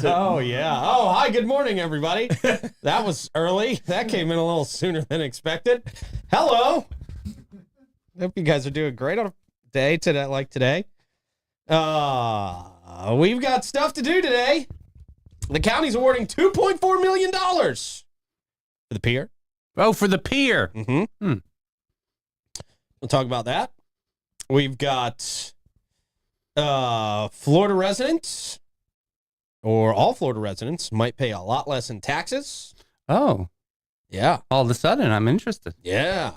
Oh, yeah. Oh, hi, good morning, everybody. That was early. That came in a little sooner than expected. Hello. Hope you guys are doing great on a day today, like today. We've got stuff to do today. The county's awarding $2.4 million for the pier. Oh, for the pier. Mm-hmm. We'll talk about that. We've got Florida residents, or all Florida residents, might pay a lot less in taxes. Oh. Yeah. All of a sudden, I'm interested. Yeah.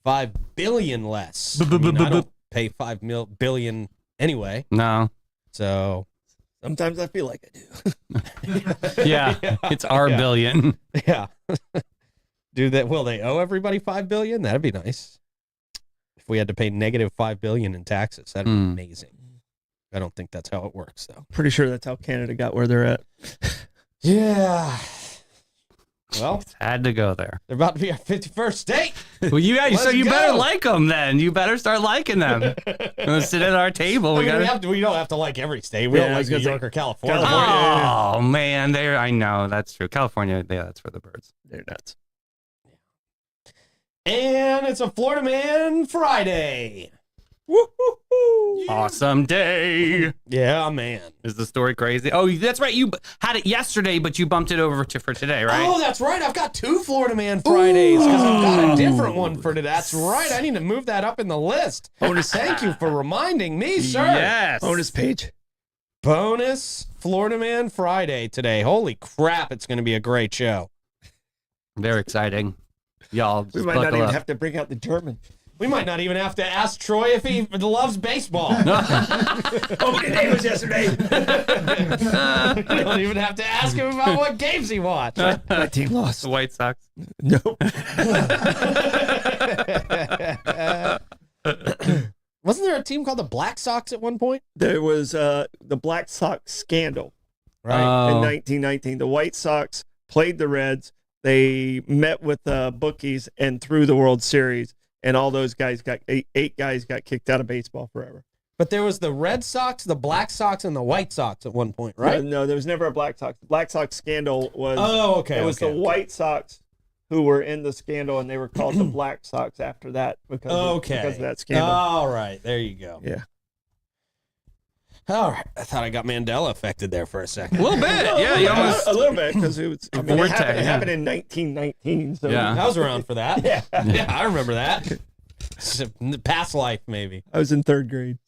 $5 billion less. I don't pay $5 billion anyway. No. So sometimes I feel like I do. Yeah. It's our billion. Yeah. Do that? Will they owe everybody $5 billion? That'd be nice. If we had to pay negative $5 billion in taxes, that'd be amazing. I don't think that's how it works, though. Pretty sure that's how Canada got where they're at. Yeah. Well, had to go there. They're about to be our 51st state. Well, you Let's better go. like them then. You better start liking them. We'll sit at our table. We don't have to like every state. We don't like New York or California. Oh man, I know that's true. California, yeah, that's for the birds. They're nuts. And it's a Florida Man Friday. Woo-hoo-hoo. Awesome day. Yeah, man. Is the story crazy? Oh, that's right. You had it yesterday, but you bumped it over for today, right? Oh, that's right. I've got 2 Florida Man Fridays because I've got a different one for today. That's right. I need to move that up in the list. Thank you for reminding me, sir. Yes. Bonus page. Bonus Florida Man Friday today. Holy crap, it's going to be a great show. Very exciting. Y'all, We might not even have to bring out the German. We might not even have to ask Troy if he loves baseball. Opening day was yesterday. We don't even have to ask him about what games he watched. My team lost. The White Sox. Nope. Wasn't there a team called the Black Sox at one point? There was the Black Sox scandal, Right. in 1919. The White Sox played the Reds. They met with bookies and threw the World Series. And all those guys got eight guys got kicked out of baseball forever. But there was the Red Sox, the Black Sox, and the White Sox at one point, right? No, there was never a Black Sox. The Black Sox scandal was. Oh, okay. It was the White Sox who were in the scandal, and they were called the Black Sox after that because of that scandal. All right, there you go. Yeah. All right, I thought I got Mandela affected there for a second. A little bit. Yeah, you almost. A little bit because it was. I mean, Vortex, it happened in 1919. So Yeah. I was around for that. Yeah. Yeah, I remember that. Past life, maybe. I was in 3rd grade.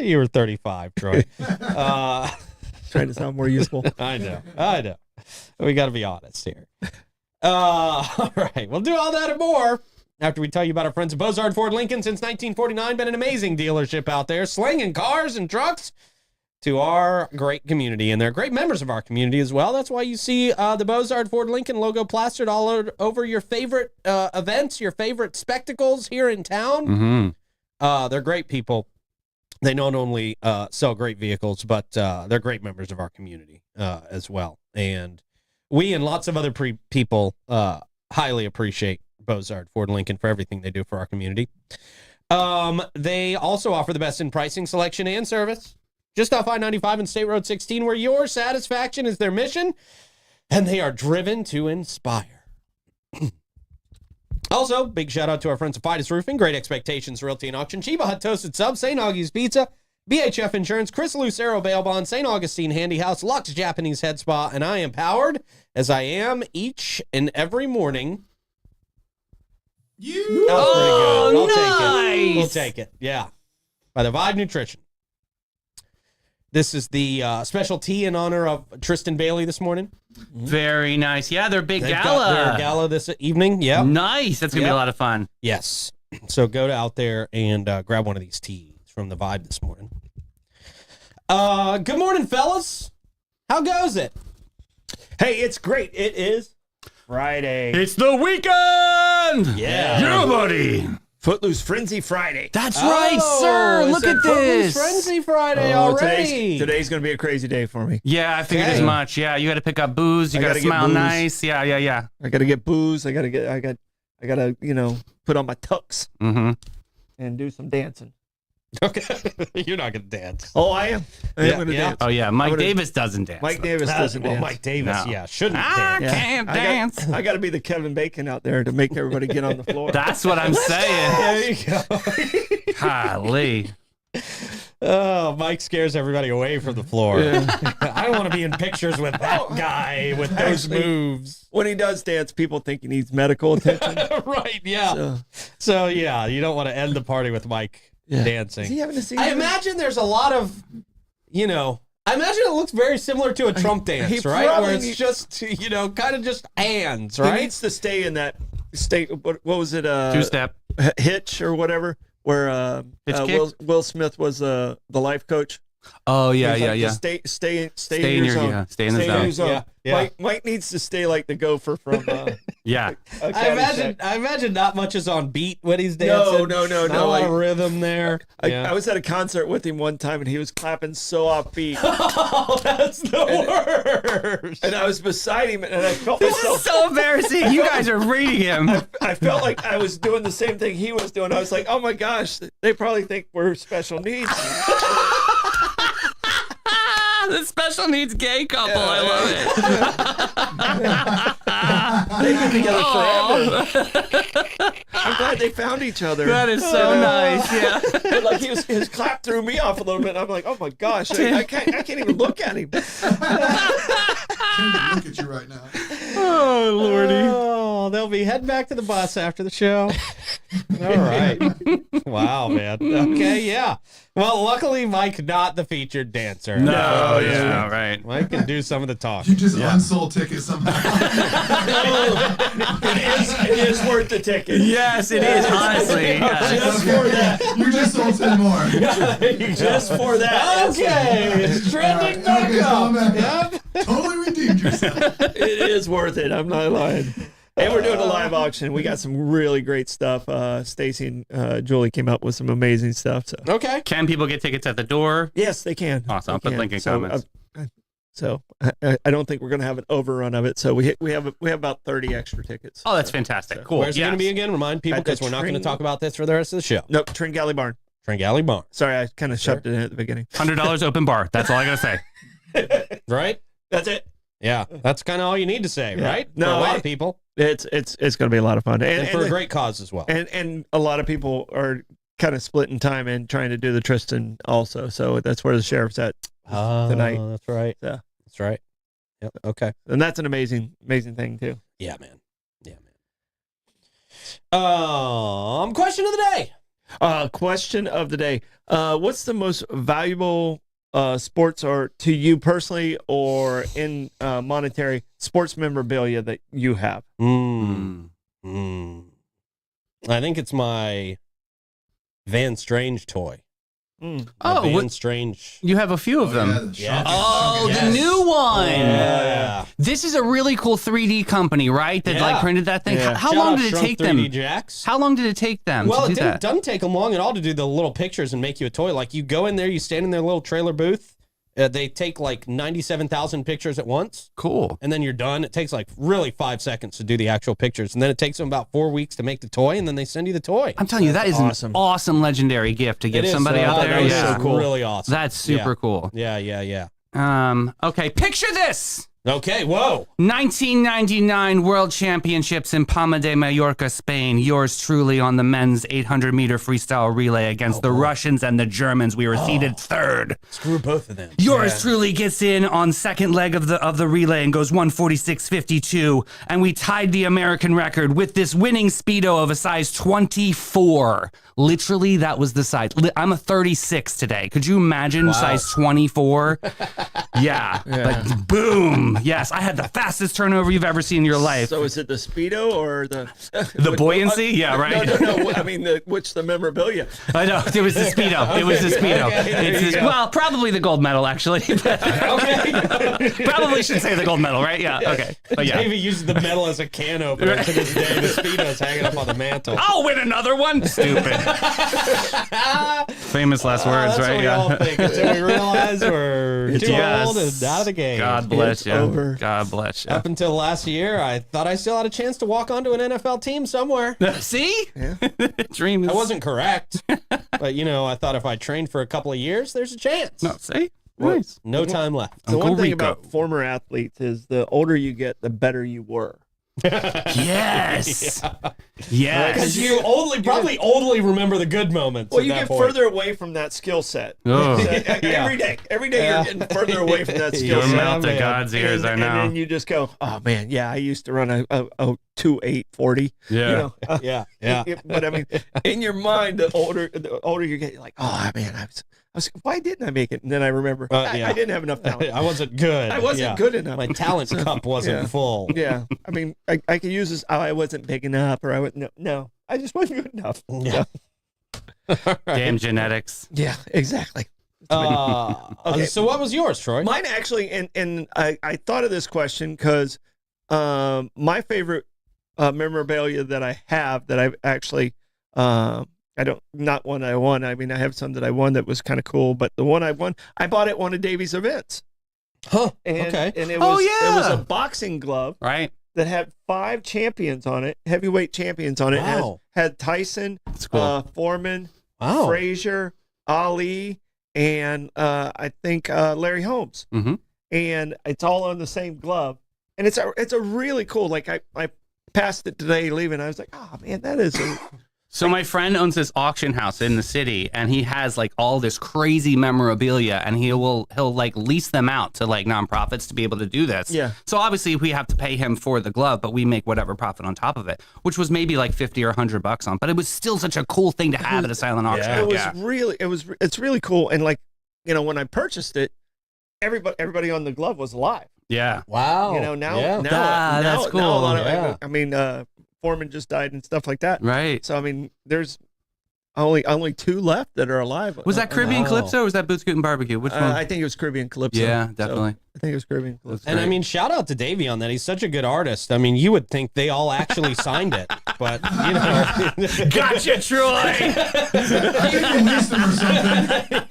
You were 35, Troy. Trying to sound more useful. I know. We got to be honest here. All right, we'll do all that and more after we tell you about our friends at Bozard Ford Lincoln. Since 1949, been an amazing dealership out there, slinging cars and trucks to our great community, and they're great members of our community as well. That's why you see the Bozard Ford Lincoln logo plastered all over your favorite events, your favorite spectacles here in town. Mm-hmm. They're great people. They not only sell great vehicles, but they're great members of our community as well. And we and lots of other people highly appreciate Bozard Ford Lincoln for everything they do for our community. They also offer the best in pricing, selection, and service. Just off I-95 and State Road 16, where your satisfaction is their mission, and they are driven to inspire. Also, big shout out to our friends at Fidus Roofing, Great Expectations Realty and Auction, Chiba Hut Toasted Subs, St. Augie's Pizza, BHF Insurance, Chris Lucero Bail Bond, St. Augustine Handy House, Lux Japanese Head Spa, and I am powered, as I am each and every morning. That was pretty good. I'll take it. We'll take it. Yeah. By the Vibe Nutrition. This is the special tea in honor of Tristan Bailey this morning. Very nice. Yeah, their big They've got gala. their gala this evening. Yeah. Nice. That's going to be Yep. a lot of fun. Yes. So go out there and grab one of these teas from the Vibe this morning. Good morning, fellas. How goes it? Hey, it's great. It is Friday. It's the weekend. Yeah. buddy. Footloose Frenzy Friday. That's right, sir. is Look it at Footloose this. Frenzy Friday Oh, already. today's going to be a crazy day for me. Yeah, I figured Okay. as much. Yeah, you got to pick up booze. You I got to gotta get smile booze. nice. Yeah. I got to get booze. I got to, put on my tux Mm-hmm. and do some dancing. Okay. You're not going to dance. Oh, I am. I Yeah, am going to yeah. dance. Oh yeah, Mike would've- Davis doesn't dance. Mike Davis doesn't Well, dance. Mike Davis, No. yeah, shouldn't I dance. Yeah. can't dance. I got to be the Kevin Bacon out there to make everybody get on the floor. That's what I'm saying. There you go. Golly. Oh, Mike scares everybody away from the floor. I don't want to be in pictures with that guy with those Actually- moves. When he does dance, people think he needs medical attention. Right, yeah. So, So, yeah, you don't want to end the party with Mike yeah. dancing. Is he having a seizure? I imagine there's a lot of, I imagine it looks very similar to a Trump dance, he right? Where probably it's need- just, kind of just hands, He right? needs to stay in that state. What was it? Two-step. Hitch or whatever, where Hitch kick? Will Smith was the life coach. Oh yeah, He's yeah, like, yeah. just Stay in Stay your in your- zone. yeah, stay in the your zone. zone. Yeah. Mike needs to stay like the gopher from. Yeah. Caddyshack. I imagine not much is on beat when he's dancing. No. Not a lot of rhythm there. I was at a concert with him one time, and he was clapping so offbeat, Oh, that's the worst. and I was beside him, and I felt This is myself. so embarrassing. You guys are reading him. I felt like I was doing the same thing he was doing. I was like, oh my gosh, they probably think we're special needs. The special needs gay couple. I love it. They've been together forever. I'm glad they found each other. That is so nice. Yeah. But like his clap threw me off a little bit. I'm like, oh my gosh, I can't even look at him. Can't even look at you right now. Oh lordy. Oh, they'll be heading back to the bus after the show. All right. Wow, man. Okay, yeah. Well, luckily, Mike not the featured dancer. No. yeah. Yeah. Right. Mike can do some of the talk. You just unsold tickets somehow. It is worth the ticket. Yes, it is. Honestly. Yeah. Just for that. You just sold 10 more. Just for that. Okay, it's trending back Okay, up. come back. Yep. Totally redeemed yourself. It is worth it. I'm not lying. And we're doing a live auction. We got some really great stuff. Stacy and Julie came up with some amazing stuff. So Okay. Can people get tickets at the door? yes, they can. Awesome. I'll They put can. link in So, comments. So I don't think we're going to have an overrun of it. So we have about 30 extra tickets. Oh, that's fantastic. Cool. Where's it going to be Yes. again? Remind people At the because we're not going to Tring- talk about this for the rest of the show. Nope, Tringale Barn. Tringale Barn. Sorry, I kind of shoved it in at the beginning. $100 open bar. That's all I gotta say. Right? That's it. Yeah. That's kind of all you need to say, Yeah. right? No, for a lot I- of people. It's going to be a lot of fun, And for a great cause as well. and a lot of people are kind of splitting time and trying to do the Tristan also. So that's where the sheriff's at, tonight. That's right. Yeah. That's right. Yep. Okay. and that's an amazing thing too. Yeah, man. Yeah, man. Question of the day. Question of the day: what's the most valuable sports or to you personally or in monetary sports memorabilia that you have? Mm. I think it's my Van Strange toy. My Oh, Van what? Strange. You have a few of them. Yeah, the Yes. Oh, Yes. the new one. Yeah. This is a really cool 3D company, right? That Yeah. like printed that thing. Yeah. How Shout long out did it Shrunk take 3D them? Jacks. How long did it take them Well, to it do that? doesn't take them long at all to do the little pictures and make you a toy. Like you go in there, you stand in their little trailer booth. They take like 97,000 pictures at once, Cool. and then you're done. It takes like really 5 seconds to do the actual pictures, and then it takes them about 4 weeks to make the toy, and then they send you the toy. I'm telling you, that is awesome. an awesome legendary gift to give somebody out there. That was Yeah. so cool. Really awesome. That's super cool. Yeah. Okay, picture this. Okay, whoa. 1999 World Championships in Palma de Mallorca, Spain. Yours truly on the men's 800-meter freestyle relay against the Russians and the Germans. We were seated third. Screw both of them. Yours truly gets in on second leg of the relay and goes 146.52, and we tied the American record with this winning Speedo of a size 24. Literally, that was the size. I'm a 36 today. Could you imagine size 24? Yeah. Like, boom. Yes, I had the fastest turnover you've ever seen in your life. So is it the Speedo or the The buoyancy? Yeah, right. No. I mean, which the memorabilia? I know. It was the Speedo. It was the Speedo. Okay, there It's you just, go. well, probably the gold medal, actually. Okay. Probably should say the gold medal, right? Yeah. Okay. But yeah. Davey uses the medal as a can opener to this day. The Speedo's hanging up on the mantle. I'll win another one. Stupid. Famous last words, That's right? what we all think until we realize we're too Yes. old and out of the game. God bless It's you. over. God bless you. Up until last year, I thought I still had a chance to walk onto an NFL team somewhere. See? Dream is. I wasn't correct, but I thought if I trained for a couple of years, there's a chance. No, see? Well, Nice. No time left. The Uncle one thing Rico. about former athletes is the older you get, the better you were. Yes. Because Yes. you probably only remember the good moments. Well, at you that get point. further away from that skill set. Oh. Every day Yeah. you're getting further away from that skill You're set. melting man. God's ears, I And know. then you just go, oh man, yeah, I used to run a 2.840. Yeah. Yeah. But I mean, in your mind, the older you get, you're like, oh man, I was, why didn't I make it? And then I remember, Yeah. I didn't have enough talent. I wasn't good. I wasn't Yeah. good enough. My talent cup wasn't yeah. full. Yeah, I mean, I could use this. Oh, I wasn't big enough, or I would no, I just wasn't good enough. Yeah. Damn genetics. Yeah, exactly. Okay. So what was yours, Troy? Mine actually, and I thought of this question because my favorite memorabilia that I have that I've actually not one I won. I mean, I have some that I won that was kind of cool, but the one I won, I bought at one of Davey's events. Huh. And, Okay. And it Oh, was yeah. it was a boxing glove Right? that had 5 champions on it, heavyweight champions on it. Wow. Had Tyson, That's cool. Foreman, Wow. Frazier, Ali, and I think Larry Holmes. Mm-hmm. And it's all on the same glove. And it's a really cool. Like I passed it today leaving. I was like, oh man, that is. So my friend owns this auction house in the city, and he has like all this crazy memorabilia, and he'll like lease them out to like nonprofits to be able to do this. Yeah. So obviously we have to pay him for the glove, but we make whatever profit on top of it, which was maybe like $50 or $100 on. But it was still such a cool thing to have at a silent auction. Yeah. It was Yeah. really. It's really cool. And like when I purchased it, everybody on the glove was alive. Yeah. Wow. Now Yeah. That's now a cool. lot of, Yeah. I mean, Foreman just died and stuff like that. Right. So I mean, there's only 2 left that are alive. Was that Caribbean Wow. Calypso or was that Boots Scoot and Barbecue? Which one? I think it was Caribbean Calypso. Yeah, So, definitely. I think it was Caribbean Calypso. And I Great. mean, shout out to Davey on that. He's such a good artist. I mean, you would think they all actually signed it, but Gotcha, Troy. I think you missed him or something.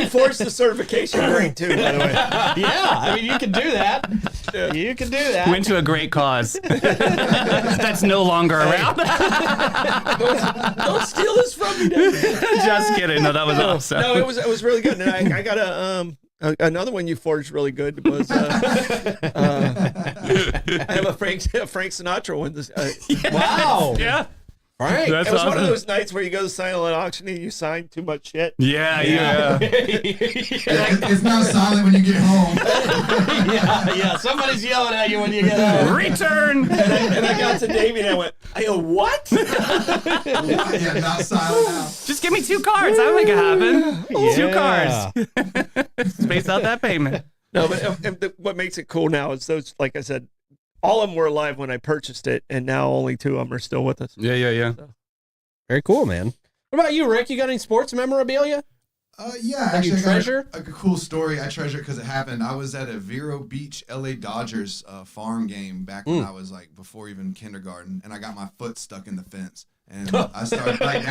He forged the certification ring too, by the way. Yeah, I mean, you can do that. You can do that. Went to a great cause. That's no longer around. Don't steal this from me. Dave. Just kidding. No, that was awesome. No, it was really good. And I got another one you forged really good was I have a Frank Sinatra one. Wow. Yeah. Frank. That's It was one awesome. of those nights where you go to silent auction and you sign too much shit. Yeah. It's not silent when you get home. yeah. Somebody's yelling at you when you get home. Return. And I got to Davey and I go, what? Yeah, not silent now. Just give me 2 cards. I'll make it happen. 2 Yeah. cards. Space out that payment. No, but what makes it cool now is those, like I said, all of them were alive when I purchased it, and now only 2 of them are still with us. Yeah. Very cool, man. What about you, Rick? You got any sports memorabilia? Yeah, That you actually, I treasure? got a cool story. I treasure it because it happened. I was at a Vero Beach, LA Dodgers farm game back when I was like before even kindergarten, and I got my foot stuck in the fence. And I started like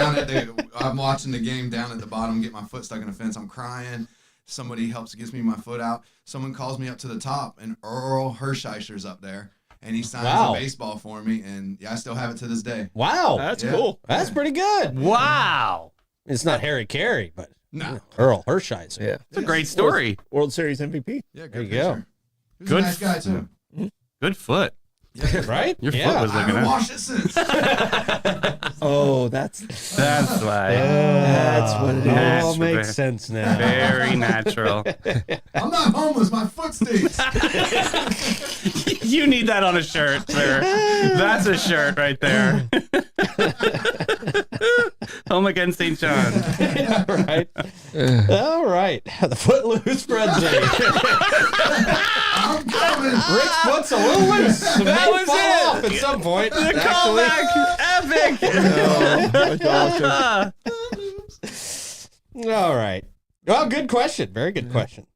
I'm watching the game down at the bottom, get my foot stuck in the fence. I'm crying. Somebody gets me my foot out. Someone calls me up to the top, and Earl Hershiser's up there, and he signs Wow. a baseball for me, and yeah, I still have it to this day. Wow. That's Yeah. cool. That's pretty good. Wow. It's not Harry Carey, but No. Earl Hershiser. Yeah. It's a great story. World Series MVP. Yeah, There you good go. picture. He's Good a nice guy too. Good foot. Right? Your foot yeah. was I looking haven't at. washed it since. Oh, that's That's why. That's what it It all is. makes sense now. Very natural. I'm not homeless. My foot stinks. You need that on a shirt, sir. That's a shirt right there. Home against St. John. Right? All right. The Footloose frenzy. I'm coming. Rick's foot's a little loose. It may That was fall it. off at some point. The actually. callback. Epic. awesome. All right. Well, good question. Very good question.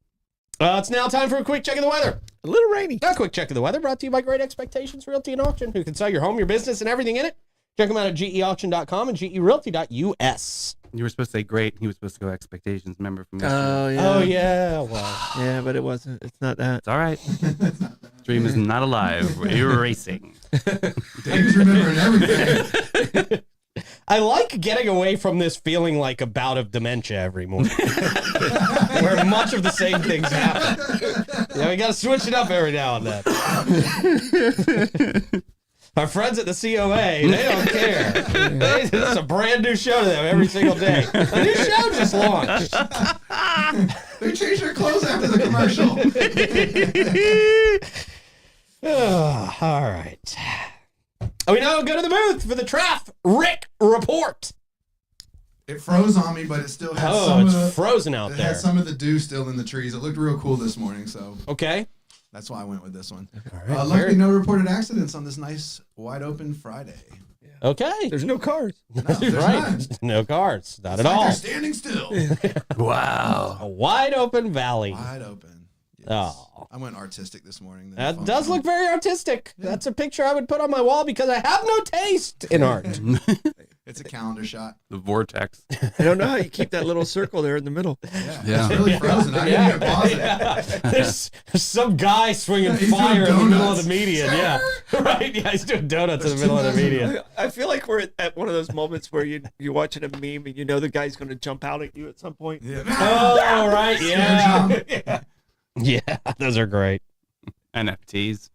It's now time for a quick check of the weather. A little rainy. A quick check of the weather brought to you by Great Expectations Realty and Auction, who can sell your home, your business, and everything in it. Check them out at geauction.com and gerealty.us. You were supposed to say great. He was supposed to go expectations. Remember from yesterday. Oh, yeah. Oh, yeah. Well, Yeah, but it wasn't. It's not that. It's all right. Dream is not alive. We're erasing. Dave's remembering everything. I like getting away from this feeling like a bout of dementia every morning, where much of the same things happen. Yeah, we got to switch it up every now and then. Our friends at the COA, they don't care. It's a brand new show to them every single day. A new show just launched. They changed their clothes after the commercial. All right. We now go to the booth for the Traf Rick Report. It froze on me, but it still had Oh, some it's of the frozen out it there. had some of the dew still in the trees. It looked real cool this morning, so Okay. that's why I went with this one. right, Luckily, very- no reported accidents on this nice wide open Friday. Okay. There's no cars. No, there's right. none. No cars. Not It's at like all. They're standing still. Wow. A wide open valley. Wide open. Yes. Oh. I went artistic this morning. That does look very artistic. That's a picture I would put on my wall because I have no taste in art. It's a calendar shot. The vortex. I don't know how you keep that little circle there in the middle. Yeah, Yeah. it's really frozen. I didn't even pause it. There's some guy swinging He's doing fire in the middle of donuts. the median. Yeah, right. Yeah, he's doing donuts in the middle of the median. I feel like we're at one of those moments where you're watching a meme and you know the guy's going to jump out at you at some point. Yeah. Oh, right. Yeah. Scare Yeah, those are great. NFTs.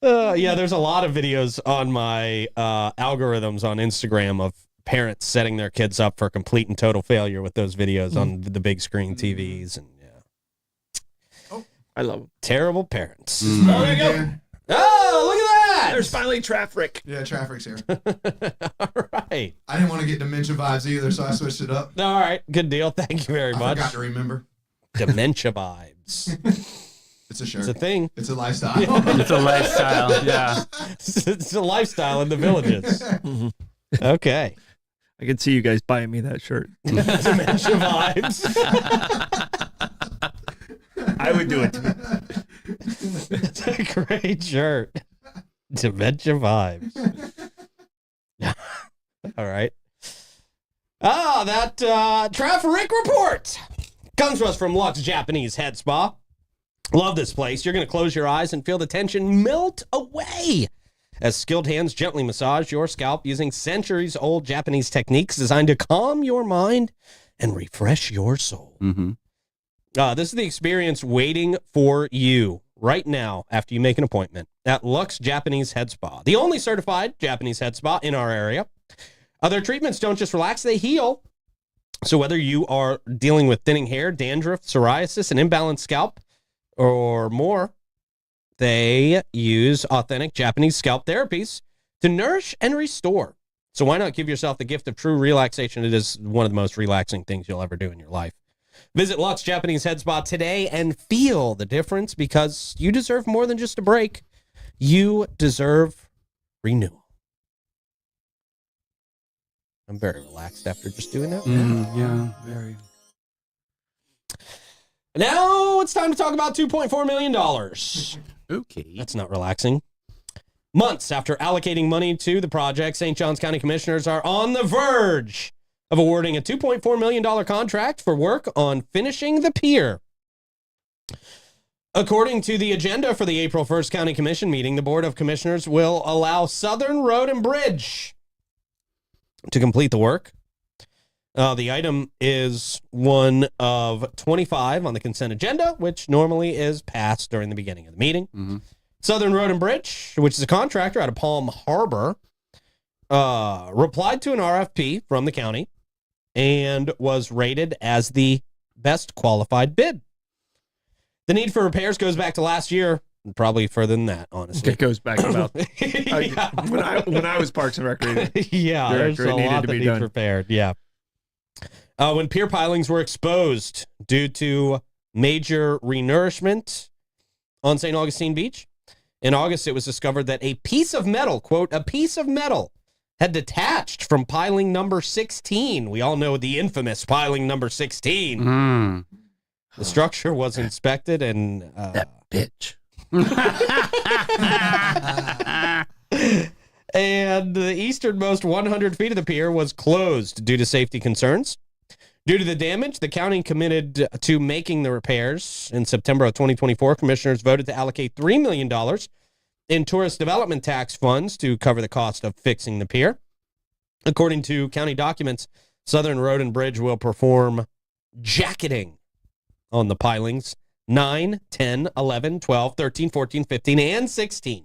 Yeah, there's a lot of videos on my algorithms on Instagram of parents setting their kids up for complete and total failure with those videos on the big screen TVs and I love him. terrible parents. Oh, there you go. Oh, look at that! There's finally traffic. Yeah, traffic's here. All right. I didn't want to get dementia vibes either, so I switched it up. All right. Good deal. Thank you very I much. forgot to remember. Dementia vibes. It's a shirt. It's a thing. It's a lifestyle. It's a lifestyle. Yeah. It's a lifestyle in the villages. Okay. I can see you guys buying me that shirt. Dementia vibes. I would do it. It's a great shirt. Dementia vibes. All right. That traffic report comes to us from Lux Japanese Head Spa. Love this place. You're going to close your eyes and feel the tension melt away as skilled hands gently massage your scalp using centuries-old Japanese techniques designed to calm your mind and refresh your soul. Mm-hmm. This is the experience waiting for you right now after you make an appointment at Lux Japanese Head Spa, the only certified Japanese head spa in our area. Their treatments don't just relax, they heal. So whether you are dealing with thinning hair, dandruff, psoriasis, an imbalanced scalp, or more, they use authentic Japanese scalp therapies to nourish and restore. So why not give yourself the gift of true relaxation? It is one of the most relaxing things you'll ever do in your life. Visit Lux Japanese Head Spa today and feel the difference because you deserve more than just a break. You deserve renewal. I'm very relaxed after just doing that. Yeah. Very. Now it's time to talk about $2.4 million. Okay. That's not relaxing. Months after allocating money to the project, St. Johns County Commissioners are on the verge of awarding a $2.4 million contract for work on finishing the pier. According to the agenda for the April 1st County Commission meeting, the Board of Commissioners will allow Southern Road and Bridge to complete the work. The item is one of 25 on the consent agenda, which normally is passed during the beginning of the meeting. Mm-hmm. Southern Road and Bridge, which is a contractor out of Palm Harbor, replied to an RFP from the county and was rated as the best qualified bid. The need for repairs goes back to last year, probably further than that, honestly. It goes back about Yeah. when I was Parks and Recreation. Yeah, there's Director, a it needed lot to that be needs done. repaired. Yeah. When pier pilings were exposed due to major renourishment on St. Augustine Beach, in August, it was discovered that a piece of metal, quote, a piece of metal, had detached from piling number 16. We all know the infamous piling number 16. Mm. The structure was inspected and That bitch. and the easternmost 100 feet of the pier was closed due to safety concerns. Due to the damage, the county committed to making the repairs. In September of 2024, commissioners voted to allocate $3 million in tourist development tax funds to cover the cost of fixing the pier. According to county documents, Southern Road and Bridge will perform jacketing on the pilings 9, 10, 11, 12, 13, 14, 15, and 16,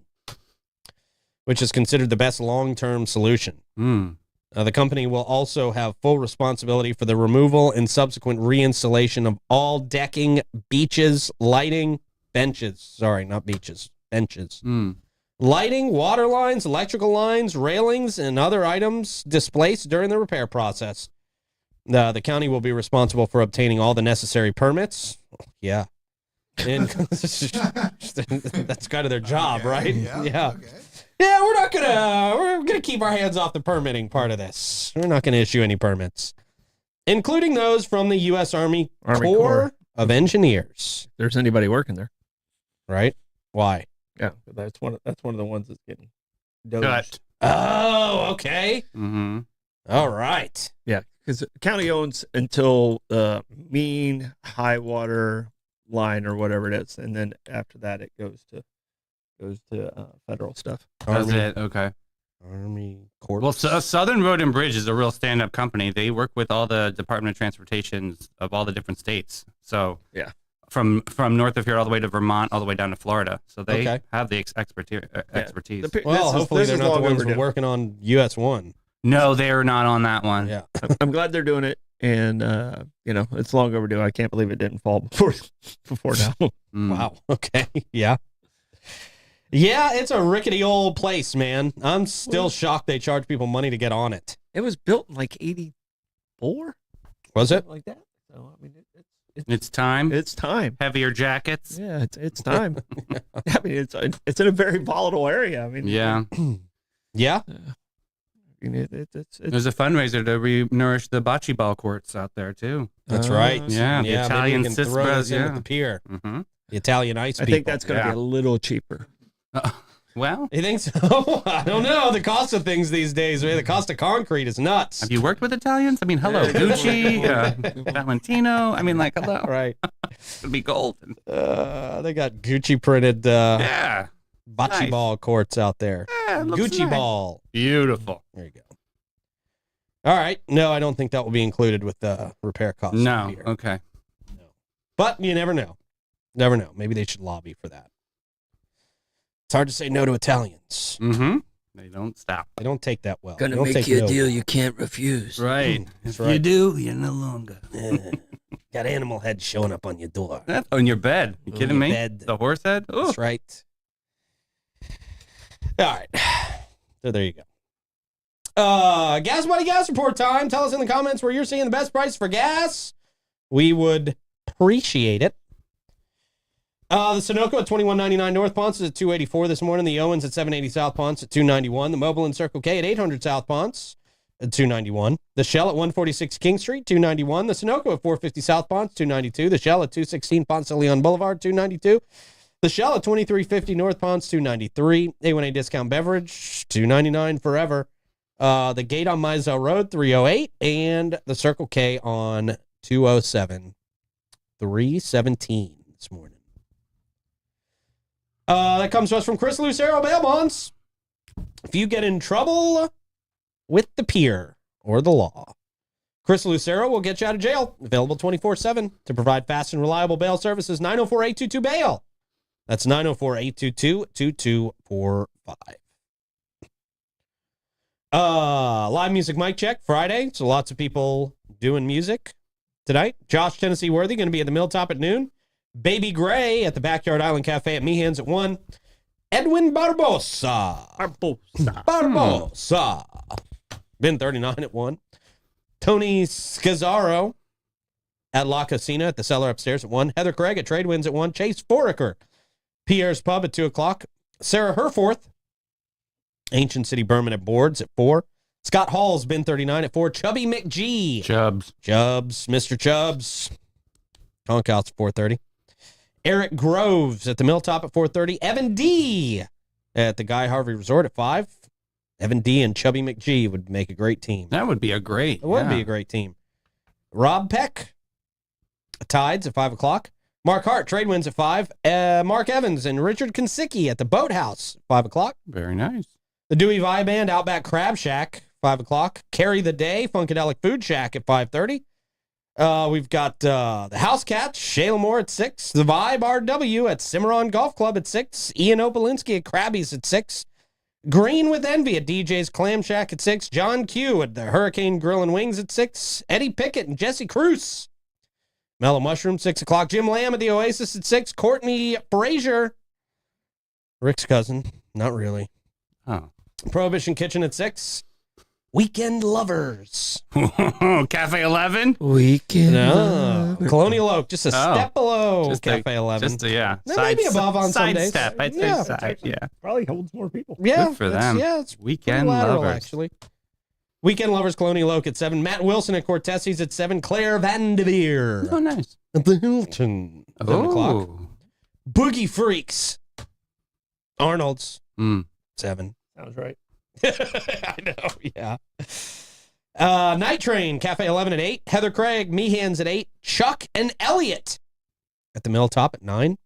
which is considered the best long-term solution. Mm. The company will also have full responsibility for the removal and subsequent reinstallation of all decking, beaches, lighting, benches. Sorry, not beaches, benches. Mm. Lighting, water lines, electrical lines, railings, and other items displaced during the repair process. The county will be responsible for obtaining all the necessary permits. Yeah. And that's kind of their job, Okay, right? Yeah. Okay. Yeah, we're gonna keep our hands off the permitting part of this. We're not gonna issue any permits, including those from the U.S. Army Corps of Engineers. If there's anybody working there. Right? Why? Yeah, that's one of the ones that's getting dosed. Cut. Oh, okay. Mm-hmm. All right. Yeah, because the county owns until the mean high water line or whatever it is, and then after that it goes to federal stuff. That's it. Okay. Army Corps. Well, Southern Road and Bridge is a real stand-up company. They work with all the Department of Transportations of all the different states. So Yeah. from north of here all the way to Vermont, all the way down to Florida. So they Okay. have the expertise. Well, hopefully they're not the long ones overdue. working on US 1. No, they're not on that one. Yeah. I'm glad they're doing it, and it's long overdue. I can't believe it didn't fall before now. Mm. Wow. Okay. Yeah. Yeah, it's a rickety old place, man. I'm still shocked they charge people money to get on it. It was built in like '84. Was it? Something like that? So I mean, It's time. it's time. Heavier jackets. Yeah, it's time. I mean, it's in a very volatile area. I mean, Yeah. Yeah. I mean, it's There's a fundraiser to re-nourish the bocce ball courts out there too. That's right. Yeah, the maybe we Italian can throw Cisbras, this in with yeah. the pier. Mm-hmm. The Italian ice I people. think that's going to Yeah. be a little cheaper. Well, You think so? I don't know. The cost of things these days, man. The cost of concrete is nuts. have you worked with Italians? I mean, hello, Gucci, Valentino. I mean, like, hello. Right. It'd be golden. They got Gucci printed Yeah. bocce Nice. ball courts out there. Yeah, it looks Gucci nice. ball. Beautiful. There you go. All right. No, I don't think that will be included with the repair costs. of No. the pier. Okay. But you never know. Never know. Maybe they should lobby for that. It's hard to say no to Italians. Mm-hmm. They don't stop. They don't take that well. Gonna They don't make take you a no. deal you can't refuse. Right. That's if right. you do, you're no longer. Got animal heads showing up on your door. On your bed. You kidding your me? bed. The horse head? Ooh. That's right. All right. So there you go. Gas Buddy Gas Report time. Tell us in the comments where you're seeing the best price for gas. We would appreciate it. The Sunoco at $21.99 North Ponce is at $2.84 this morning. The Owens at $7.80 South Ponce at $2.91. The Mobile and Circle K at $800 South Ponce at $2.91. The Shell at $146 King Street, $2.91. The Sunoco at $450 South Ponce, $2.92. The Shell at $216 Ponce de Leon Boulevard, $2.92. The Shell at $23.50 North Ponce, $2.93. A1A Discount Beverage, $2.99 forever. The Gate on Mizell Road, $3.08. And the Circle K on 207, $3.17 this morning. That comes to us from Chris Lucero Bail Bonds. If you get in trouble with the pier or the law, Chris Lucero will get you out of jail. Available 24/7 to provide fast and reliable bail services. 904-822-BAIL. That's 904-822-2245. Live music mic check Friday. So lots of people doing music tonight. Josh Tennessee Worthy going to be at the Milltop at noon. Baby Gray at the Backyard Island Cafe at Meehan's at 1. Edwin Barbosa. Barbosa. Ben 39 at 1. Tony Scazzaro at La Casina at the Cellar upstairs at 1. Heather Craig at Trade Winds at 1. Chase Foraker, Pierre's Pub at 2 o'clock. Sarah Herforth, Ancient City Berman at Boards at 4. Scott Hall's Ben 39 at 4. Chubby McGee. Chubbs. Mr. Chubbs. Conk Out's at 4:30. Eric Groves at the Milltop at 4:30. Evan D at the Guy Harvey Resort at 5. Evan D and Chubby McGee would make a great team. That would be a great. It would be a great team. Rob Peck, Tides at 5 o'clock. Mark Hart, Trade Winds at 5. Mark Evans and Richard Konsicki at the Boathouse, 5 o'clock. Very nice. The Dewey Vi Band, Outback Crab Shack, 5 o'clock. Carry the Day, Funkadelic Food Shack at 5:30. We've got the House Cats, Shayla Moore at 6. The Vibe RW at Cimarron Golf Club at 6. Ian Opalinsky at Krabby's at 6. Green with Envy at DJ's Clam Shack at 6. John Q at the Hurricane Grill and Wings at 6. Eddie Pickett and Jesse Cruz. Mellow Mushroom, 6 o'clock. Jim Lamb at the Oasis at 6. Courtney Frazier, Rick's cousin. Not really. Oh. Prohibition Kitchen at 6. Weekend Lovers. Cafe 11? Weekend. No. Colonial Oak, just a step below Just Cafe 11. Just a, yeah. Maybe above on some side days. step. I'd say Yeah. side, yeah. Probably holds more people. Yeah, Good for that's- them. Yeah, it's Weekend lateral, Lovers. actually. Weekend Lovers, Colonial Oak at 7. Matt Wilson at Cortesi's at 7. Claire Vandeveer Oh, nice. at the Hilton. 7 o'clock. Oh. Boogie Freaks, Arnold's, Mm. 7. Sounds right. I know, yeah. Night Train, Cafe 11 at 8. Heather Craig, Meehan's at 8. Chuck and Elliot at the Milltop at 9.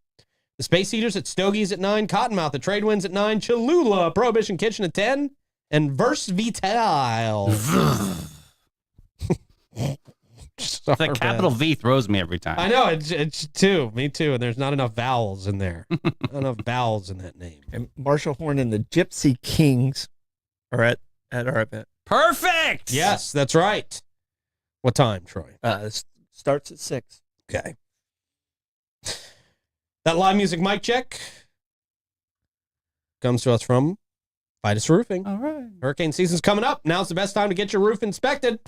The Space Eaters at Stogie's at 9. Cottonmouth at Trade Winds at 9. Cholula, Prohibition Kitchen at 10. And Verse Vital. The capital V throws me every time. I know, it's too. Me too. And there's not enough vowels in there. Not enough vowels in that name. And Marshall Horn and the Gypsy Kings are at our event. Perfect. Yes, that's right. What time, Troy? Starts at 6. Okay. That live music mic check comes to us from Vitus Roofing. All right. Hurricane season's coming up. Now's the best time to get your roof inspected.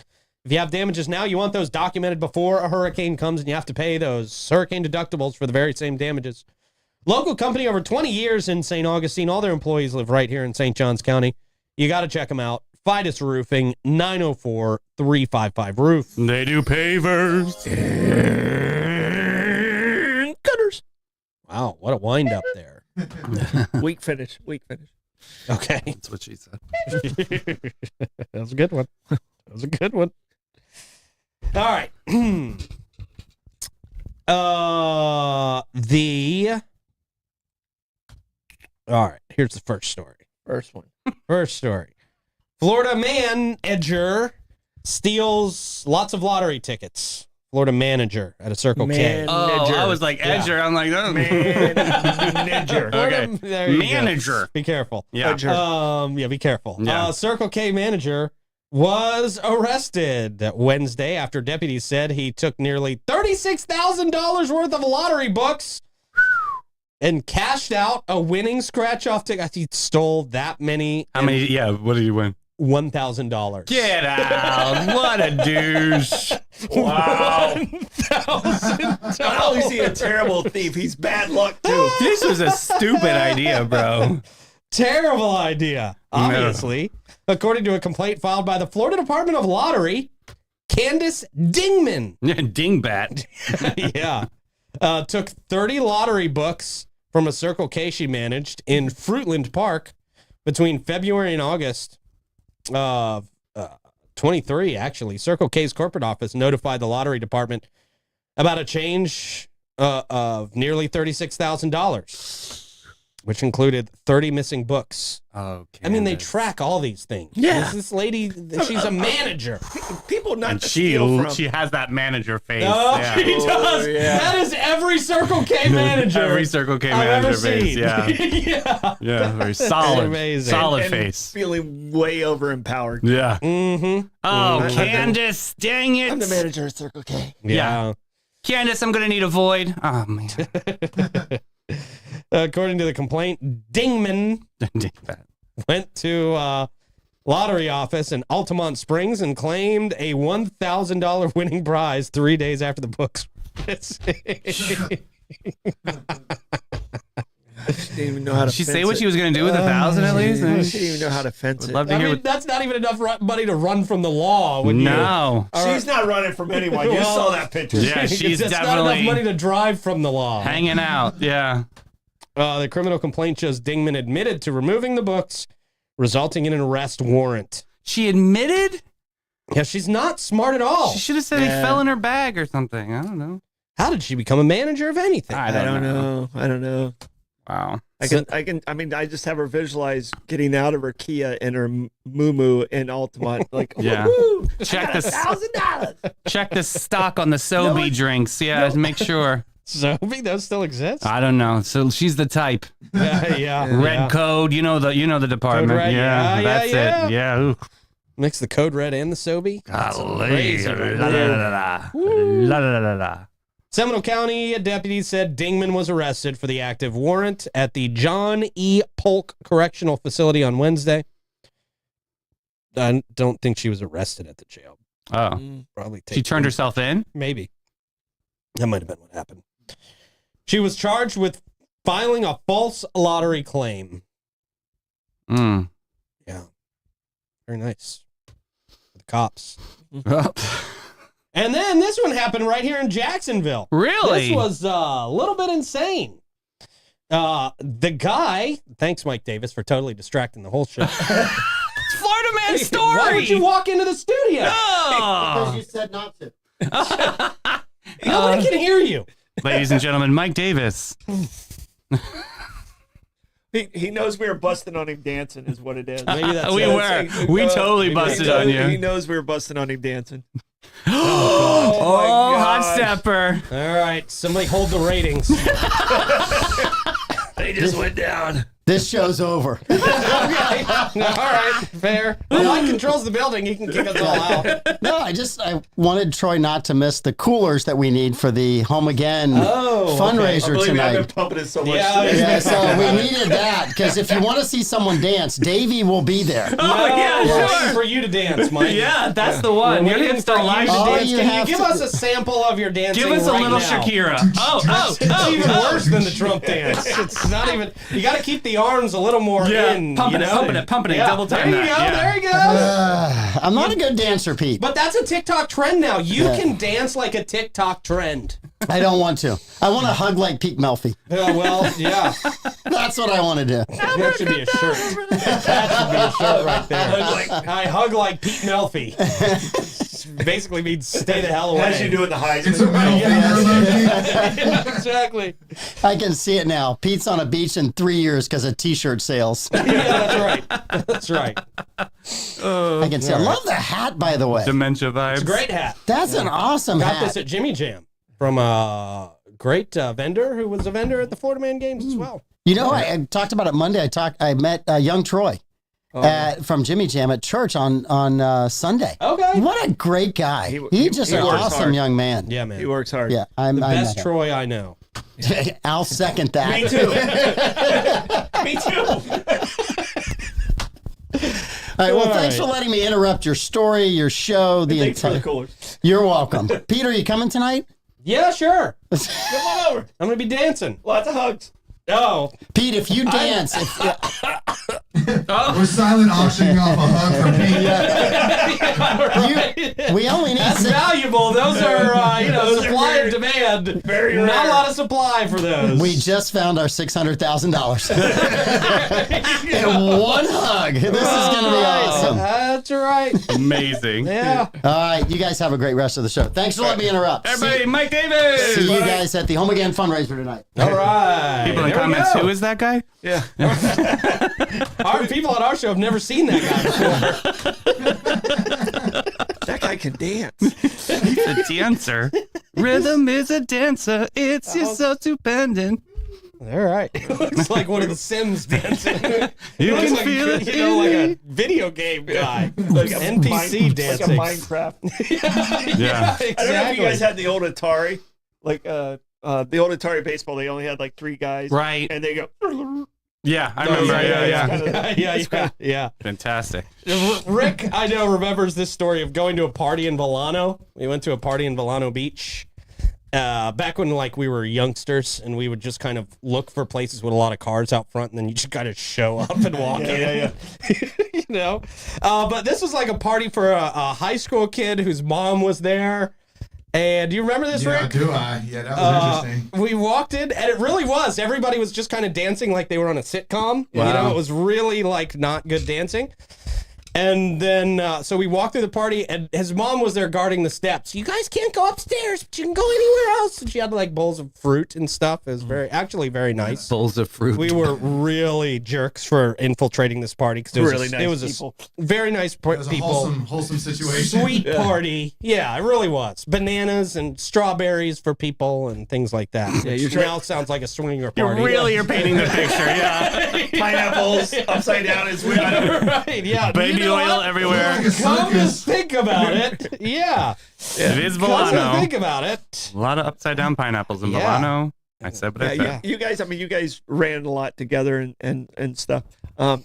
If you have damages now, you want those documented before a hurricane comes, and you have to pay those hurricane deductibles for the very same damages. Local company, over 20 years in St. Augustine. All their employees live right here in St. Johns County. You got to check them out. Vitus Roofing, 904-355-ROOF. They do pavers. Gutters. Wow, what a wind up there. Weak finish. Okay. That's what she said. That was a good one. That was a good one. All right. All right, here's the first story. First one. First story. Florida manager steals lots of lottery tickets. Florida manager at a Circle K. Oh, I was like Edger. I'm like, oh. Manager. Okay. There you go. Manager. Be careful. Yeah. Be careful. Yeah. Circle K manager was arrested Wednesday after deputies said he took nearly $36,000 worth of lottery books and cashed out a winning scratch-off ticket. He stole that many. How many? Yeah. What did you win? $1,000. Get out. What a douche. Wow. $1,000. Not only is he a terrible thief, he's bad luck too. This was a stupid idea, bro. Terrible idea, obviously. According to a complaint filed by the Florida Department of Lottery, Candace Dingman Dingbat. took 30 lottery books from a Circle K she managed in Fruitland Park between February and August of 23, actually. Circle K's corporate office notified the lottery department about a change of nearly $36,000. which included 30 missing books. Oh, I mean, they Candace. track all these things. Yeah. This lady, she's a manager. People not And to steal from. she has that manager face. Oh, yeah. she does. yeah. That is every Circle K manager. Every Circle K I've manager ever face. seen. Yeah. Yeah. Yeah. Very solid. amazing. Solid And face. feeling way over empowered. Yeah. Mm-hmm. Oh, Mhm. Candace, dang it. I'm the manager of Circle K. Yeah. Candace, I'm going to need a void. Oh, man. According to the complaint, Dingman went to lottery office in Altamont Springs and claimed a $1,000 winning prize 3 days after the books. She didn't even know how to Did she fence say what it. she was going to do with 1,000 at least? She didn't even know how to fence Would it. love to I hear mean, what... that's not even enough money to run from the law. Would you? No. She's not running from anyone. You Well, saw that picture. Yeah, she's That's not definitely enough money to drive from the law. hanging out. Yeah. The criminal complaint shows Dingman admitted to removing the books, resulting in an arrest warrant. She admitted? Yeah, she's not smart at all. She should have said Yeah. he fell in her bag or something. I don't know. How did she become a manager of anything? I don't know. I don't know. Wow. I mean, I just have her visualize getting out of her Kia and her Moo in Altamont. Like, Yeah. woo-hoo, Check I got this. $1,000. Check the stock on the Sobe drinks. Yeah, make sure. Sobe, those still exist? I don't know. So she's the type. Yeah. Red code. You know the department. Code red, yeah, that's yeah. it. Yeah. Ooh. Mix the code red and the Sobe. Golly. crazy. La, la, la, la. La, la, la, la. Seminole County deputies said Dingman was arrested for the active warrant at the John E. Polk Correctional Facility on Wednesday. I don't think she was arrested at the jail. Oh. Probably She turned herself in? Maybe. That might have been what happened. She was charged with filing a false lottery claim. Mm. Yeah. Very nice. The cops. Oh. And then this one happened right here in Jacksonville. Really? This was a little bit insane. The guy, thanks Mike Davis for totally distracting the whole show. It's Florida Man story. Why would you walk into the studio? Oh. You said not to. Nobody can hear you. Ladies and gentlemen, Mike Davis. He knows we were busting on him dancing, is what it is. Maybe that's We it. were. We totally busted on He you. knows we were busting on him dancing. Oh, my hot gosh. stepper. All right, somebody hold the ratings. They just went down. This show's over. Okay. All right, fair. Well, Mike controls the building. He can kick us all out. No, I wanted Troy not to miss the coolers that we need for the Home Again fundraiser I've been tonight. pumping it so much. Yeah, today. Yeah, so we needed that because if you want to see someone dance, Davey will be there. Oh, yeah, We're sure. waiting for you to dance, Mike. Yeah, that's the one. We're You're waiting going for to you to All dance. you Can you have give to- us a sample of your dancing Give us a right little now? Shakira. Oh, It's even worse than the Trump dance. It's not even. You got to keep the arms a little more in. pumping you it, know? pumping it, Yeah. double time There you that. go. Yeah. There you go. I'm not a good dancer, Pete. But that's a TikTok trend now. You can dance like a TikTok trend. I don't want to. I want to hug like Pete Melfi. Well, yeah. That's what I want to do. That should be a shirt. That should be a shirt right there. I hug like Pete Melfi. Basically means stay the hell away. As you do in the highs. It's a middle finger emoji. Exactly. I can see it now. Pete's on a beach in 3 years because of T-shirt sales. Yeah, that's right. That's right. I can see. I love the hat, by the way. Dementia vibes. It's a great hat. That's an awesome Got hat. this at Jimmy Jam from a great vendor who was a vendor at the Florida Man games as well. You know, I talked about it Monday. I met young Troy from Jimmy Jam at church on Sunday. Okay. What a great guy. He's just an works awesome hard. young man. Yeah, man. He works hard. Yeah, I met Best him. Troy I know. I'll second that. Me too. Me too. All right, well, All thanks right. for letting me interrupt your story, your show, the Thanks for the entire. coolers. You're welcome. Peter, you coming tonight? Yeah, sure. Come on over. I'm going to be dancing. Lots of hugs. Oh, Pete, if you dance, We're silent auctioning off a hug from me. we only need that's six, valuable. Those are, supply and demand. Very Not rare. a lot of supply for those. we just found our $600,000 in one hug. This is going to be awesome. Awesome. That's right. Amazing. Yeah. All right, you guys have a great rest of the show. Thanks for letting me interrupt. Everybody, Mike Davis. See you guys at the Home Again fundraiser tonight. All right. People in the There we comments, go. who is that guy? Yeah. Our people at our show have never seen that guy before. That guy can dance. He's a dancer. Rhythm is a dancer. It's just so dependent. All right. Looks like one of the Sims dancing. You Looks can like, feel it. you know, like a video game guy. Like NPC dancing. Like a Minecraft. Yeah. Exactly. I don't know if you guys had the old Atari, like the old Atari baseball. They only had like 3 guys, Right. and they go. Yeah, I remember. Yeah. yeah. Fantastic. Rick, I know, remembers this story of going to a party in Volano. We went to a party in Volano Beach back when like we were youngsters, and we would just kind of look for places with a lot of cars out front, and then you just kind of show up and walk in. You know, but this was like a party for a high school kid whose mom was there. And do you remember this, Yeah, Rick? do I? Yeah, that was interesting. We walked in, and it really was. Everybody was just kind of dancing like they were on a sitcom. You know, it was really like not good dancing. And then, so we walked through the party, and his mom was there guarding the steps. You guys can't go upstairs, but you can go anywhere else. And she had like bowls of fruit and stuff. It was actually very nice. Bowls of fruit. We were really jerks for infiltrating this party because it was Really nice it was people. a very nice It was a people. wholesome situation. Sweet party. Yeah, it really was. Bananas and strawberries for people and things like that. Yeah, you're now sounds like a swinger party. You're painting the picture. Yeah. Pineapples upside down is weird. Right, yeah. Baby You know oil what? everywhere. Like a Come to circus. think about it. Yeah. It is Come to Volano. think about it. A lot of upside down pineapples in Yeah. Volano. I said what I said. Yeah, you guys. I mean, you guys ran a lot together and stuff.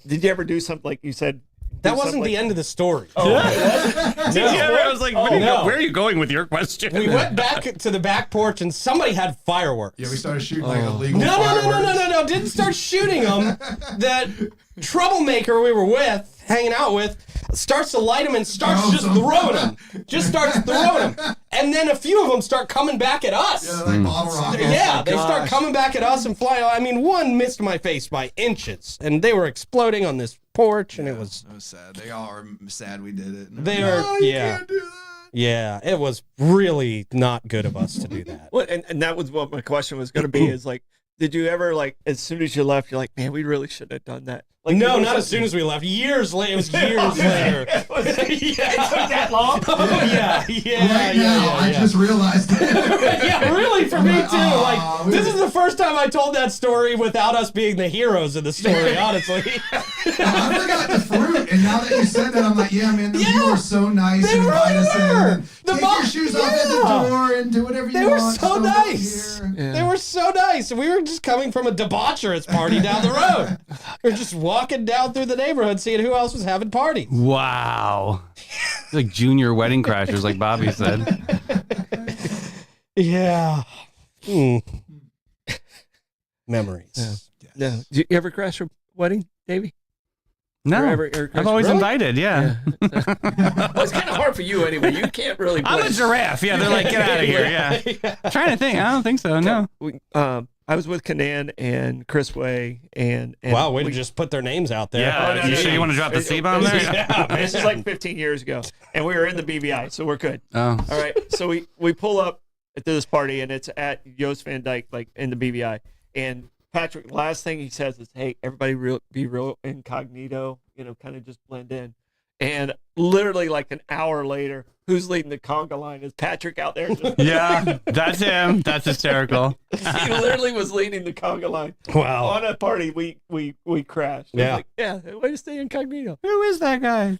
Did you ever do something like you said? That wasn't the end of the story. I was like, no. where are you going with your question? We went back to the back porch and somebody had fireworks. Yeah, we started shooting like illegal No, fireworks. didn't start shooting them. That troublemaker we were with, hanging out with, starts to light them and starts Throws just them. throwing them. Just starts throwing them. And then a few of them start coming back at us. Yeah, like bottle rockets. Yeah, they start coming back at us and flying. I mean, one missed my face by inches, and they were exploding on this porch, and it was, sad. They all are sad we did it. They No, are- you yeah. can't do that. yeah, it was really not good of us to do that. Well, and that was what my question was going to be. Is like, did you ever like as soon as you left, you're like, man, we really shouldn't have done that. Like, No, there was not as something- soon as we left. Years later. It was years later. It was- It Yeah. took that long. Oh, yeah, Right now, I just realized it. Yeah, really, for me too. Aw, Like, this is the first time I told that story without us being the heroes of the story, honestly. I forgot the fruit, and now that you said that, I'm like, yeah, man, those people were so nice. They and really invite us in, were. and The take mom- your shoes off at the yeah. door and do whatever you They were want. so Stop nice. here. They were so nice. We were just coming from a debaucherous party down the road. We were just walking down through the neighborhood seeing who else was having parties. Wow. Like junior wedding crashers, like Bobby said. Yeah. Memories. No. Did you ever crash a wedding, Davey? No, Or ever I've always really? invited. Yeah. Well, it's kind of hard for you anyway. You can't really. I'm a blend. giraffe. Yeah, they're like, get out of here. Yeah. Trying to think. I don't think so. No. I was with Kanan and Chris Way and Wow, way to just put their names out there. Yeah. You sure you want to drop the C-bomb there? Yeah, man. This is like 15 years ago, and we were in the BVI, so we're good. Oh. All right, so we pull up to this party, and it's at Joost Van Dyke, like in the BVI. And Patrick, last thing he says is, "Hey, everybody, be real incognito, kind of just blend in." And literally, like an hour later, who's leading the conga line? Is Patrick out there? Just, Yeah, that's him. That's hysterical. he literally was leading the conga line Wow. on a party. We crashed. It was Yeah. like, yeah. Way to stay incognito. Who is that guy?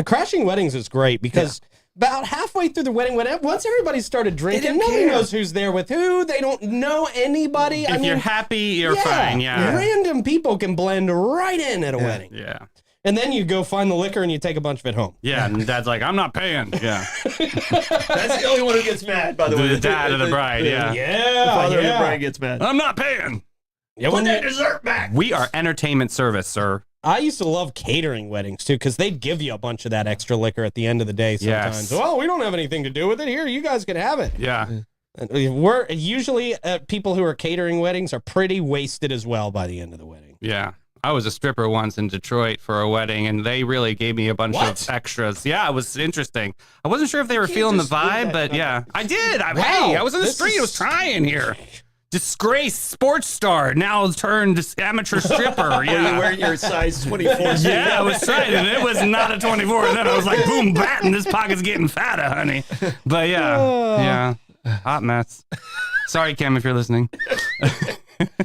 Crashing weddings is great because about halfway through the wedding, once everybody started drinking, didn't nobody care. knows who's there with who. They don't know anybody. If you're happy, you're fine. Yeah. Random people can blend right in at a wedding. Yeah. And then you go find the liquor and you take a bunch of it home. Yeah. And dad's like, I'm not paying. Yeah. That's the only one who gets mad, by the way. The dad of the bride. Yeah. Yeah. The father of the yeah. bride gets mad. I'm not paying. Yeah, Put when that you- dessert back. We are entertainment service, sir. I used to love catering weddings too because they'd give you a bunch of that extra liquor at the end of the day sometimes. Yes. Well, we don't have anything to do with it. Here, you guys can have it. Yeah. And we're usually people who are catering weddings are pretty wasted as well by the end of the wedding. Yeah. I was a stripper once in Detroit for a wedding, and they really gave me a bunch What? of extras. Yeah, it was interesting. I wasn't sure if they were can't feeling the just leave vibe, that but yeah, I did. Wow, Hey, I was in the this street. I was is- trying here. Disgraced sports star, now turned amateur stripper. You're Yeah. wearing your size 24. Yeah, I was trying, and it was not a 24. And then I was like, boom, batting, this pocket's getting fatter, honey. But yeah, hot mess. Sorry, Kim, if you're listening.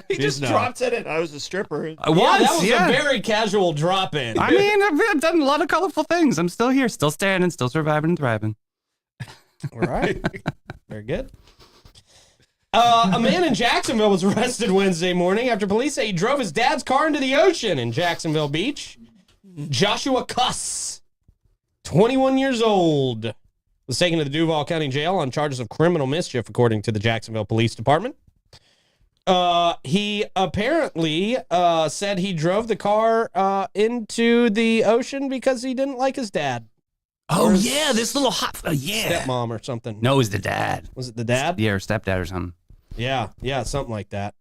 He just not. drops it in. I was a stripper. Once, Yeah, that was yeah. a very casual drop in. I mean, I've done a lot of colorful things. I'm still here, still standing, still surviving and thriving. All right. Very good. A man in Jacksonville was arrested Wednesday morning after police say he drove his dad's car into the ocean in Jacksonville Beach. Joshua Cuss, 21 years old, was taken to the Duval County Jail on charges of criminal mischief, according to the Jacksonville Police Department. He apparently said he drove the car into the ocean because he didn't like his dad. Oh, Or his yeah, this little hot, yeah. Stepmom or something. No, it was the dad. Was it the dad? Yeah, or stepdad or something. Yeah, something like that.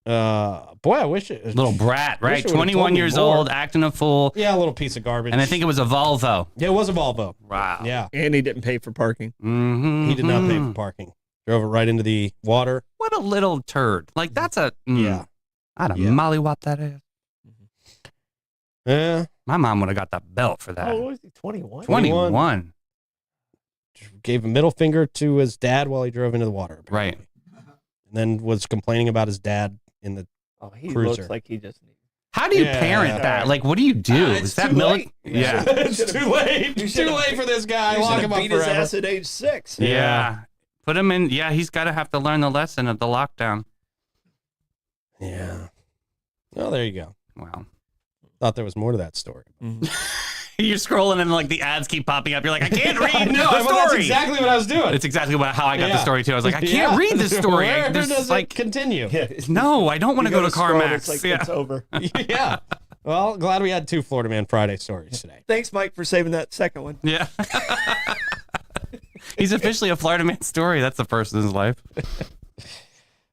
Boy, I wish it. Little brat, right? Wish it would've 21 told me years more. old, acting a fool. Yeah, a little piece of garbage. And I think it was a Volvo. Yeah, it was a Volvo. Wow. Yeah, And he didn't pay for parking. Mm-hmm. he did not pay for parking. Drove it right into the water. What a little turd. Like, that's a. Yeah. I'd have Yeah. mollywop that ass. Yeah, My mom would have got the belt for that. How old was he? 21? 21. gave a middle finger to his dad while he drove into the water. Right. apparently. And then was complaining about his dad in the. Oh, he Cruiser. looks like he just needs. How do you Yeah. parent that? Like, what do you do? It's Is that too milk? late. Yeah. it's too late. You Too should've- late for this guy. He Lock should him have up beat his forever. ass at age 6. Yeah. Put him in. Yeah, he's got to have to learn the lesson of the lockdown. Yeah. Well, there you go. Wow. Thought there was more to that story. You're scrolling and like the ads keep popping up. You're like, I can't read No, the well, story. that's exactly what I was doing. It's exactly how I got the Yeah. story too. I was like, I can't Yeah. read this story. Where There's, does like, it continue? no, I don't want to go to scroll, CarMax. It's like, yeah. it's over. Yeah. Well, glad we had 2 Florida Man Friday stories today. Thanks, Mike, for saving that second one. Yeah. He's officially a Florida man story. That's the first in his life.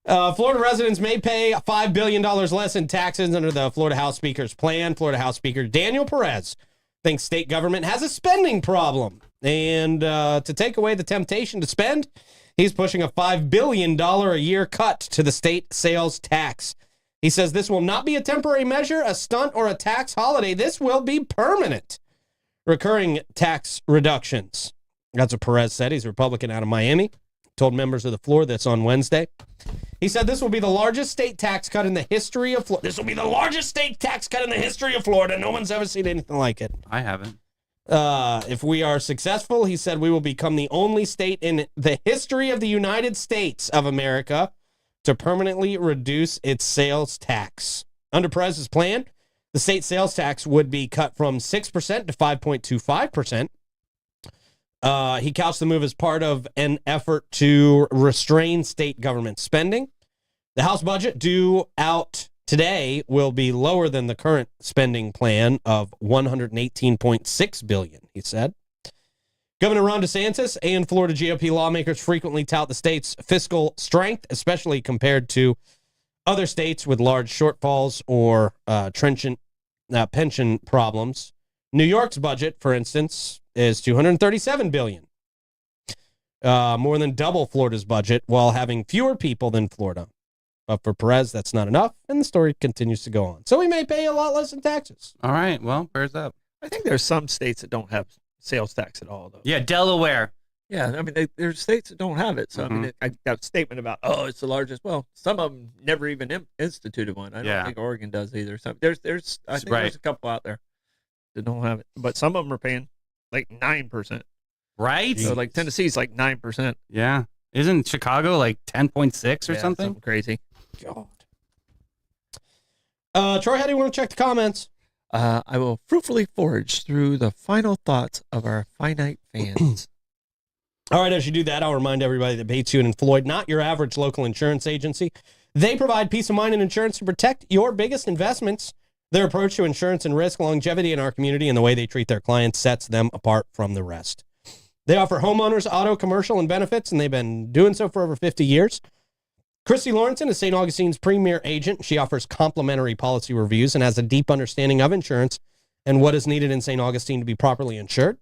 Florida residents may pay $5 billion less in taxes under the Florida House Speaker's plan. Florida House Speaker Daniel Perez thinks state government has a spending problem. And to take away the temptation to spend, he's pushing a $5 billion a year cut to the state sales tax. He says this will not be a temporary measure, a stunt, or a tax holiday. This will be permanent. Recurring tax reductions. That's what Perez said. He's a Republican out of Miami. Told members of the floor this on Wednesday. He said this will be the largest state tax cut in the history of Florida. This will be the largest state tax cut in the history of Florida. No one's ever seen anything like it. I haven't. If we are successful, he said we will become the only state in the history of the United States of America to permanently reduce its sales tax. Under Perez's plan, the state sales tax would be cut from 6% to 5.25%. He couched the move as part of an effort to restrain state government spending. The House budget due out today will be lower than the current spending plan of $118.6 billion, he said. Governor Ron DeSantis and Florida GOP lawmakers frequently tout the state's fiscal strength, especially compared to other states with large shortfalls or trenchant pension problems. New York's budget, for instance, is $237 billion, more than double Florida's budget, while having fewer people than Florida. But for Perez, that's not enough, and the story continues to go on. So we may pay a lot less in taxes. All right. Well, where's up? I think there's some states that don't have sales tax at all, though. Yeah, Delaware. Yeah, I mean, there's states that don't have it. So, I mean, I got a statement about, oh, it's the largest. Well, some of them never even instituted one. I don't Yeah. think Oregon does either. So there's I think Right. there's a couple out there that don't have it. But some of them are paying like 9%. Right? So, like, Tennessee's like 9%. Yeah. Isn't Chicago like 10.6 or Yeah, something? crazy. God. Troy, how do you want to check the comments? I will fruitfully forage through the final thoughts of our finite fans. All right, as you do that, I'll remind everybody that Bates, Hewitt, and Floyd, not your average local insurance agency. They provide peace of mind and insurance to protect your biggest investments. Their approach to insurance and risk longevity in our community and the way they treat their clients sets them apart from the rest. They offer homeowners, auto, commercial, and benefits, and they've been doing so for over 50 years. Christy Lawrenson is St. Augustine's premier agent. She offers complimentary policy reviews and has a deep understanding of insurance and what is needed in St. Augustine to be properly insured.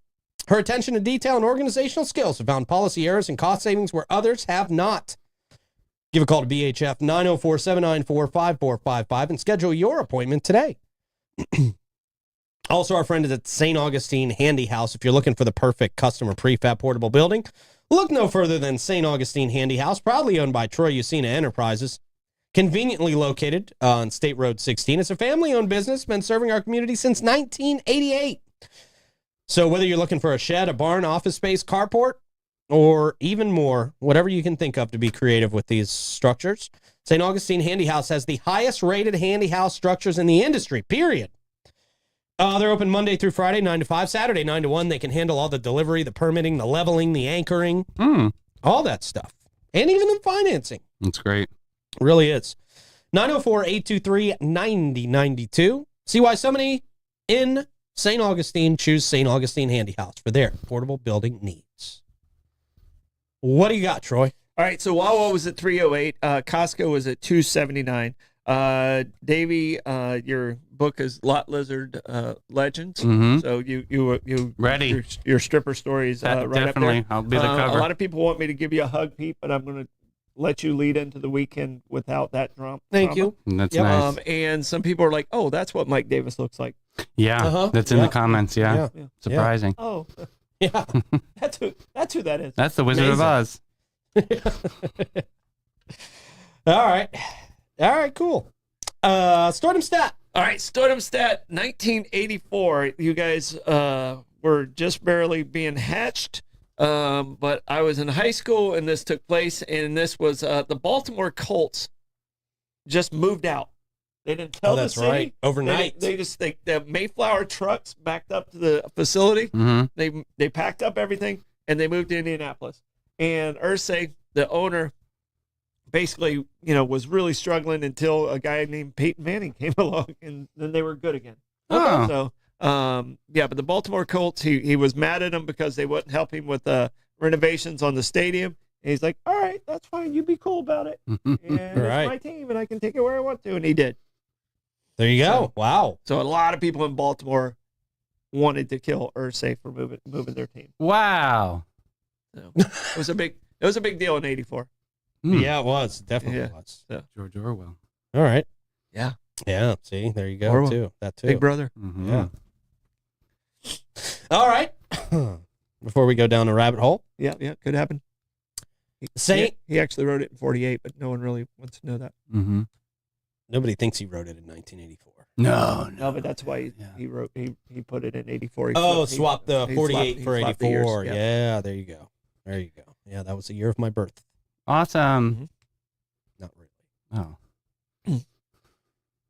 Her attention to detail and organizational skills have found policy errors and cost savings where others have not. Give a call to BHF 904-794-5455 and schedule your appointment today. Also, our friend is at St. Augustine Handy House. If you're looking for the perfect customer prefab portable building, look no further than St. Augustine Handy House, proudly owned by Troy Usina Enterprises. Conveniently located on State Road 16. It's a family-owned business, been serving our community since 1988. So whether you're looking for a shed, a barn, office space, carport, or even more, whatever you can think of to be creative with these structures, St. Augustine Handy House has the highest-rated handy house structures in the industry, period. They're open Monday through Friday, 9 to 5. Saturday, 9 to 1. They can handle all the delivery, the permitting, the leveling, the anchoring, all that stuff. And even the financing. That's great. It really is. 904-823-9092. See why so many in St. Augustine choose St. Augustine Handy House for their portable building needs. What do you got, Troy? All right, so Wawa was at 308. Costco was at 279. Davey, your book is Lot Lizard Legends. Mhm. So you Ready. your stripper stories right Definitely. up there. I'll be the cover. A lot of people want me to give you a hug, Pete, but I'm going to let you lead into the weekend without that drama. Thank you. That's Yep. nice. And some people are like, "Oh, that's what Mike Davis looks like." Yeah, that's in Yeah. the comments. Yeah, Yeah. surprising. Oh, Yeah. that's who that is. That's the Wizard of Amazing. Oz. All right. All right, cool. Stardom stat. All right, Stardom stat 1984. You guys were just barely being hatched, but I was in high school and this took place, and this was the Baltimore Colts just moved out. They didn't tell that's the city. right. Overnight. The Mayflower trucks backed up to the facility. Mm-hmm. They packed up everything and they moved to Indianapolis. And Irsay, the owner, basically, was really struggling until a guy named Peyton Manning came along, and then they were good again. Oh. So, but the Baltimore Colts, he was mad at them because they wouldn't help him with renovations on the stadium. And he's like, all right, that's fine. You be cool about it. And Right. it's my team, and I can take it where I want to. And he did. There you go. Wow. So a lot of people in Baltimore wanted to kill Irsay for moving their team. Wow. So it was a big deal in '84. Yeah, it was. Definitely Yeah. was. George Orwell. All right. Yeah. Yeah. See, there you go, Orwell. too. That, too. Big brother. Mm-hmm. Yeah. All right. Before we go down the rabbit hole, Yeah, could happen. He actually wrote it in '48, but no one really wants to know that. Mm-hmm. nobody thinks he wrote it in 1984. No, but that's why he put it in '84. Swap the 48 for 84. Yeah. Yeah, there you go. There you go. Yeah, that was the year of my birth. Awesome. Not really. Oh,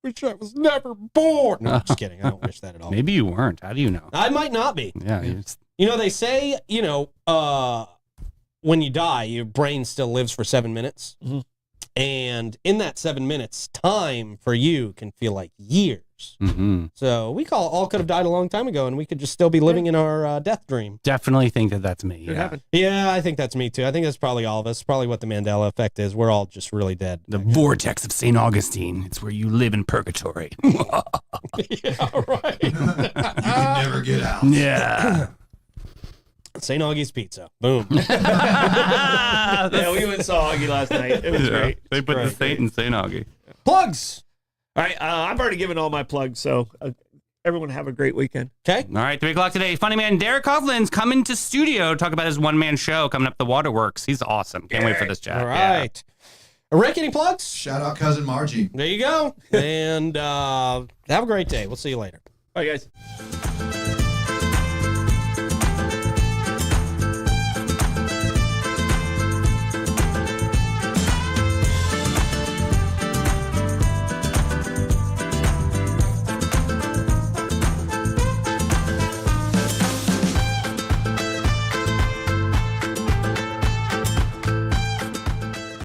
Which I was never born. No, I'm just kidding. I don't wish that at all. maybe you weren't. How do you know? I might not be. Yeah. It's, They say, when you die, your brain still lives for 7 minutes. Mm-hmm. And in that 7 minutes, time for you can feel like years. mm-hmm. So we all could have died a long time ago, and we could just still be living in our death dream. Definitely think that that's me. Could Yeah. happen. Yeah, I think that's me too. I think that's probably all of us. Probably what the Mandela effect is. We're all just really dead. The vortex of St. Augustine. It's where you live in purgatory. Yeah, right. You can never get out. Yeah. St. Augie's Pizza. Boom. Yeah, we went and saw Augie last night. It was great. They put the saint in St. Augie. Plugs. All right, I've already given all my plugs, so everyone have a great weekend. Okay. All right, 3 o'clock today. Funny man Derek Coughlin's coming to studio to talk about his one-man show coming up, The Waterworks. He's awesome. Can't wait for this chat. All right. Rick, any plugs? Shout out cousin Margie. There you go. And have a great day. We'll see you later. Bye, guys.